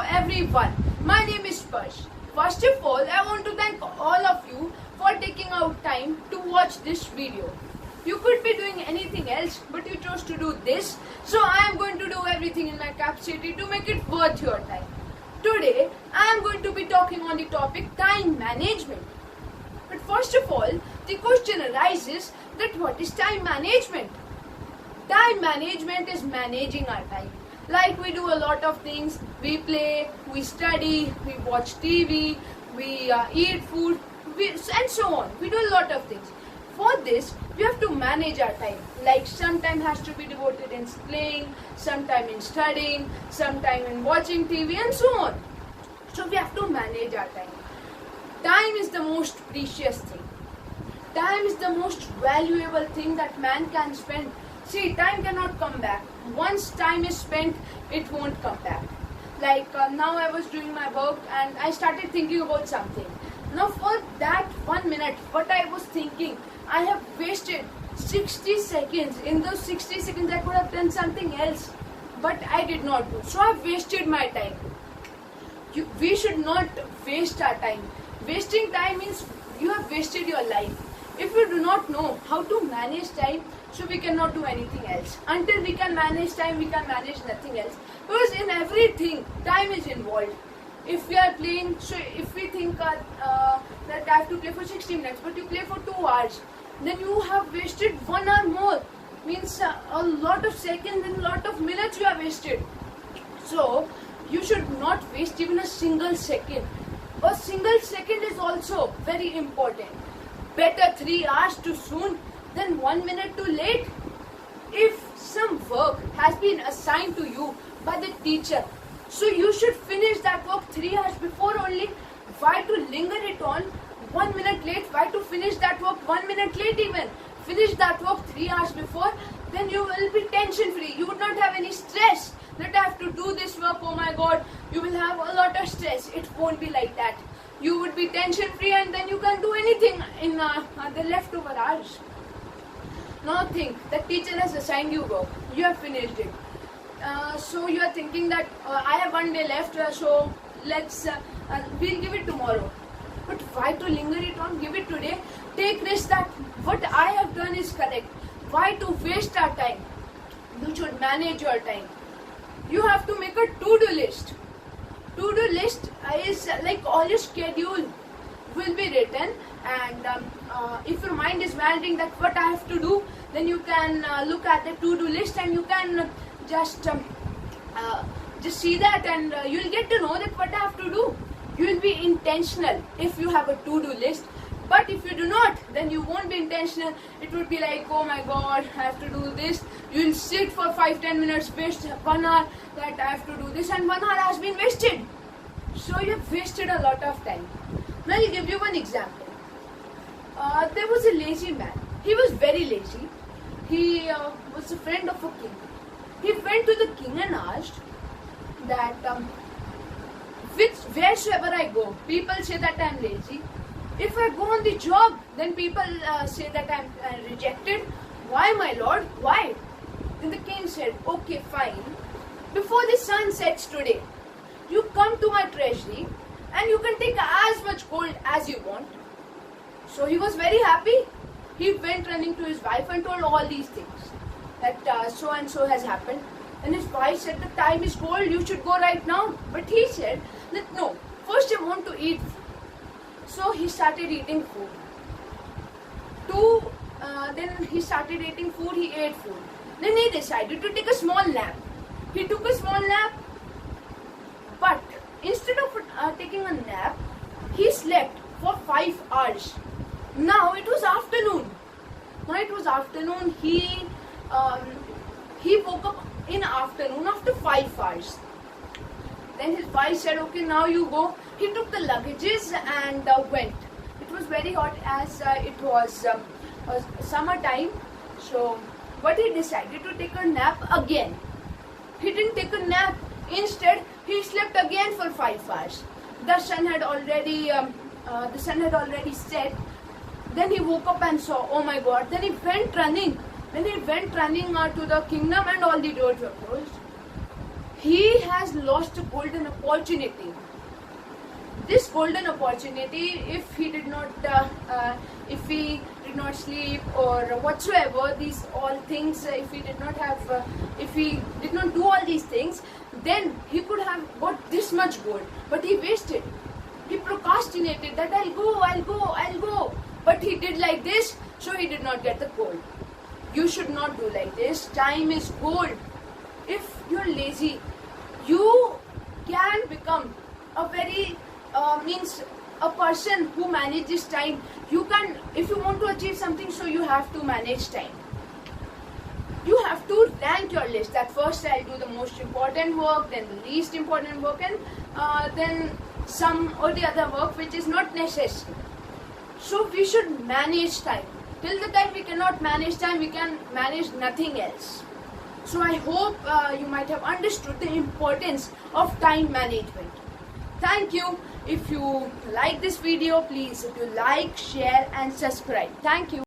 everyone, my name is Sparsh. First of all, I want to thank all of you for taking out time to watch this video. You could be doing anything else, but you chose to do this, so I am going to do everything in my capacity to make it worth your time. Today, I am going to be talking on the topic time management. But first of all, the question arises that what is time management? Time management is managing our time. Like we do a lot of things, we play, we study, we watch TV, we eat food, and so on. We do a lot of things. For this, we have to manage our time. Like some time has to be devoted in playing, some time in studying, some time in watching TV, and so on. So we have to manage our time. Time is the most precious thing. Time is the most valuable thing that man can spend. See, time cannot come back. Once time is spent, it won't come back. Like now I was doing my work and I started thinking about something. Now for that 1 minute, what I was thinking, I have wasted 60 seconds. In those 60 seconds, I could have done something else. But I did not do. So I wasted my time. We should not waste our time. Wasting time means you have wasted your life. If you do not know how to manage time, so we cannot do anything else. Until we can manage time, we can manage nothing else. Because in everything, time is involved. If we are playing, so if we think that I have to play for 60 minutes, but you play for 2 hours, then you have wasted 1 hour more. Means a lot of seconds and a lot of minutes you have wasted. So, you should not waste even a single second. A single second is also very important. Better 3 hours too soon than 1 minute too late. If some work has been assigned to you by the teacher, so you should finish that work 3 hours before only. Why to linger it on 1 minute late? Why to finish that work 1 minute late even? Finish that work 3 hours before, then you will be tension free. You would not have any stress that I have to do this work, oh my god. You will have a lot of stress. It won't be like that. You would be tension free and then you can do anything in the leftover hours. Now think, the teacher has assigned you work. You have finished it. So you are thinking that I have 1 day left, so we'll give it tomorrow. But why to linger it on? Give it today. Take risk that what I have done is correct. Why to waste our time? You should manage your time. You have to make a to-do list. To-do list is like all your schedule will be written, and if your mind is wandering that what I have to do, then you can look at the to-do list and you can just see that, and you'll get to know that what I have to do. You will be intentional if you have a to-do list. But if you do not, then you won't be intentional. It would be like, oh my god, I have to do this. You will sit for 5-10 minutes, waste 1 hour that I have to do this, and 1 hour has been wasted. So you have wasted a lot of time. Now I'll give you one example. There was a lazy man. He was very lazy. He was a friend of a king. He went to the king and asked that wheresoever I go, people say that I am lazy. If I go on the job, then people say that I am rejected. Why, my lord? Why? Then the king said, okay, fine. Before the sun sets today, you come to my treasury and you can take as much gold as you want. So he was very happy. He went running to his wife and told all these things. That so and so has happened. And his wife said, the time is gold, you should go right now. But he said that no, first I want to eat. So he started eating food. Then he started eating food, he ate food. Then he decided to take a small nap. He took a small nap, but instead of taking a nap, he slept for 5 hours. Now it was afternoon. He woke up in afternoon after 5 hours. Then his wife said, okay, now you go. He took the luggages and went. It was very hot as it was summertime. So, but he decided to take a nap again. He didn't take a nap. Instead, he slept again for 5 hours. The sun had already set. Then he woke up and saw, oh my god. Then he went running. To the kingdom and all the doors were closed. he has lost a golden opportunity. This golden opportunity, if he did not sleep or whatsoever, these all things, if he did not do all these things, then he could have got this much gold, but he wasted. He procrastinated that I'll go, but he did like this, so he did not get the gold. You should not do like this. Time is gold. If you're lazy, you can become a very a person who manages time. You can, if you want to achieve something, so you have to manage time. You have to rank your list, that first I'll do the most important work, then the least important work, and then some or the other work which is not necessary. So we should manage time. Till the time we cannot manage time, we can manage nothing else. So I hope you might have understood the importance of time management. Thank you. If you like this video, please like, share and subscribe. Thank you.